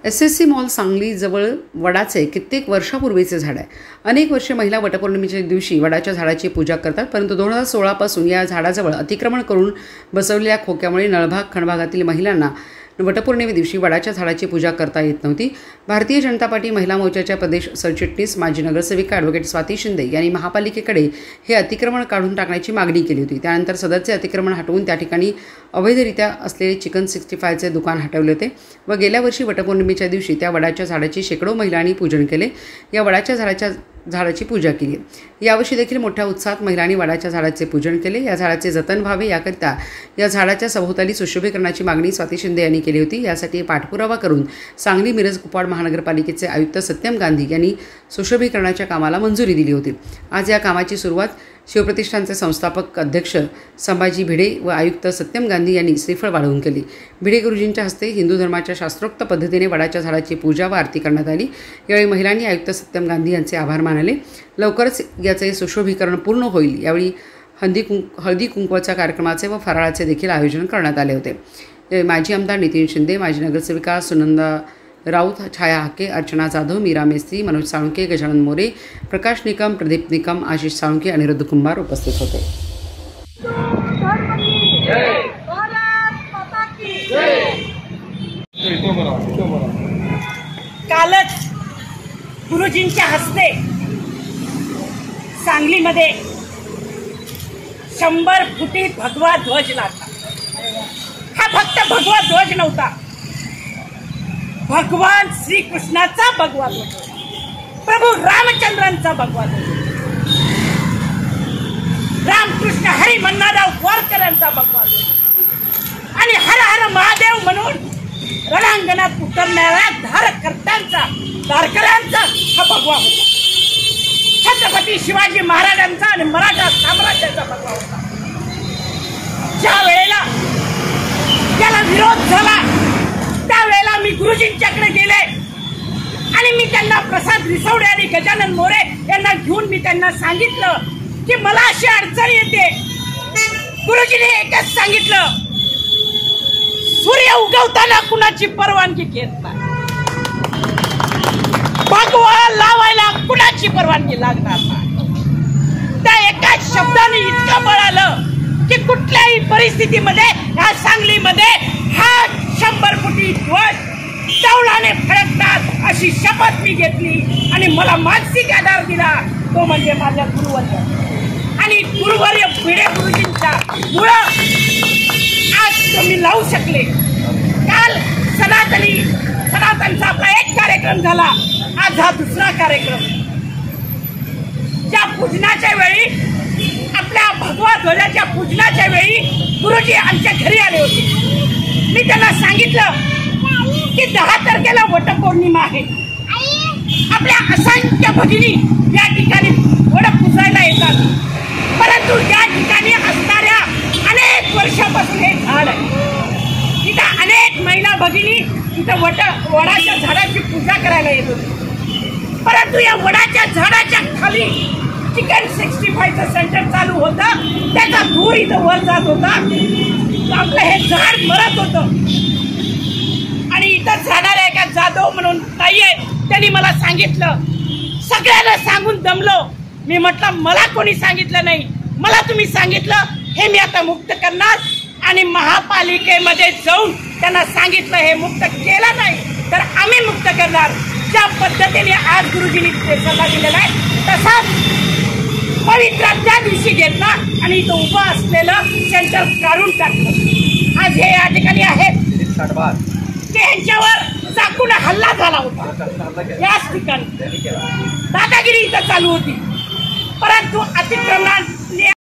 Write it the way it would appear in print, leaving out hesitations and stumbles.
SSC mall Sangli जवळ वडाचे कित्येक वर्षापूर्वीचे झाड आहे। अनेक वर्षे महिला वटपौर्णिमेच्या दिवशी वडाच्या झाडाची पूजा करतात, परंतु 2016 पासून या झाडाजवळ अतिक्रमण करून बसवलेल्या खोक्यामुळे नळभाग खंडभागातील महिलांना वटपौर्णिमे दिवशी वडाच्या झाडाची पूजा करता येत नव्हती। भारतीय जनता पार्टी महिला मोर्चाच्या प्रदेश सरचिटणीस माजी नगरसेविका ॲडव्होकेट स्वाती शिंदे यांनी महापालिकेकडे हे अतिक्रमण काढून टाकण्याची मागणी केली होती। त्यानंतर सदरचे अतिक्रमण हटवून त्या ठिकाणी अवैधरित्या असलेले चिकन 65चे दुकान हटवले होते व गेल्या वर्षी वटपौर्णिमेच्या दिवशी त्या वडाच्या झाडाची शेकडो महिलांनी पूजन केले। या वडाच्या झाडाची पूजा केली। यावर्षी देखील मोठ्या उत्साहात महिलांनी वडाच्या झाडाचे पूजन केले। या झाडाचे जतन व्हावे याकरिता या झाडाच्या सभोवताली सुशोभीकरणाची मागणी स्वाती शिंदे यांनी केली होती। यासाठी पाठपुरावा करून सांगली मिरज कुपवाड महानगरपालिकेचे आयुक्त सत्यम गांधी यांनी सुशोभीकरणाच्या कामाला मंजुरी दिली होती। आज या कामाची सुरुवात शिवप्रतिष्ठानचे संस्थापक अध्यक्ष संभाजी भिडे व आयुक्त सत्यम गांधी यांनी श्रीफळ वाढवून केली। भिडे गुरुजींच्या हस्ते हिंदू धर्माच्या शास्त्रोक्त पद्धतीने वडाच्या झाडाची पूजा व आरती करण्यात आली। यावेळी महिलांनी आयुक्त सत्यम गांधी यांचे आभार मानले। लवकरच याचे सुशोभीकरण पूर्ण होईल। यावेळी हळदी कुंकवाच्या कार्यक्रमाचे व फराळाचे देखील आयोजन करण्यात आले होते। माजी आमदार नितीन शिंदे, माजी नगरसेविका सुनंदा राऊत, छाया हाके, अर्चना जाधव, मीरा मेस्त्री, मनोज साळुंके, गजानन मोरे, प्रकाश निकम, प्रदीप निकम, आशिष साळुंके, अनिरुद्ध कुंभार उपस्थित होते। कालच गुरुजींच्या हस्ते सांगलीमध्ये 100 फुटी भगवा ध्वज लागला। हा फक्त भगवा ध्वज नव्हता, भगवान श्रीकृष्णाचा भगवा ध्वज, प्रभू रामचंद्रांचा भगवा ध्वज, रामकृष्ण हरी म्हणणारा वारकऱ्यांचा भगवा ध्वज आणि हर हर महादेव म्हणून रणांगणात उतरणाऱ्या धारकर्त्यांचा धारकऱ्यांचा हा भगवा होता। छत्रपती शिवाजी महाराजांचा आणि मराठा साम्राज्याचा भगवा होता। ज्या वेळेला त्याला विरोध झाला त्यावेळेला मी गुरुजींच्याकडे गेले आणि मी त्यांना प्रसाद रिसवडे आणि गजानन मोरे यांना घेऊन मी त्यांना सांगितलं की मला अशी अडचण येते। गुरुजींनी एकच सांगितलं, सूर्य उगवताना कुणाची परवानगी घेत नाही, भगवा लावायला कुणाची परवानगी लागणार नाही। त्या एकाच शब्दाने इतकं बळ आलं की कुठल्याही परिस्थितीमध्ये या सांगलीमध्ये हा 100 फुटी ध्वज तवलाने फडकतात अशी शपथ मी घेतली आणि मला मानसिक आधार दिला तो म्हणजे माझ्या गुरुवर्य आणि गुरुवर्य भिडे गुरुजींच्या मुळे आज मी लावू शकले। काल सनातनचा आपला एक कार्यक्रम झाला, आज हा दुसरा कार्यक्रम। ज्या पूजनाच्या वेळी आपल्या भगवा ध्वजाच्या पूजनाच्या वेळी गुरुजी आमच्या घरी आले होते। मी त्यांना सांगितलं की 10 तारखेला वटपौर्णिमा आहे, आपल्या असंख्य भगिनी या ठिकाणी वड पुजायला येतात, परंतु या ठिकाणी असणाऱ्या अनेक वर्षापासून हे झाड आहे। इथं अनेक महिला भगिनी इथं वडाच्या झाडाची पूजा करायला येत होती, परंतु या वडाच्या झाडाच्या खाली चिकन 65चं सेंटर चालू होतं, त्याचा धूर इथं वर जात होता, आपलं हे झाड मरत होतं। आणि इथं राहणाऱ्या एका जाधव म्हणून ताई आहे, त्यांनी मला सांगितलं, सगळ्यांना सांगून दमलो। मी म्हटलं मला कोणी सांगितलं नाही, मला तुम्ही सांगितलं, हे मी आता मुक्त करणार आणि महापालिकेमध्ये जाऊन त्यांना सांगितलं हे मुक्त केलं नाही तर आम्ही मुक्त करणार। ज्या पद्धतीने आज गुरुजींनी सल्ला दिलेला आहे तसाच पवित्र त्या दिवशी घेतला आणि इथं उभं असलेलं सेंटर काढून टाकलं। आज हे या ठिकाणी आहेत ते यांच्यावर चाकून हल्ला झाला होता, याच ठिकाणी दादागिरी इथं चालू होती, परंतु अतिक्रमणाने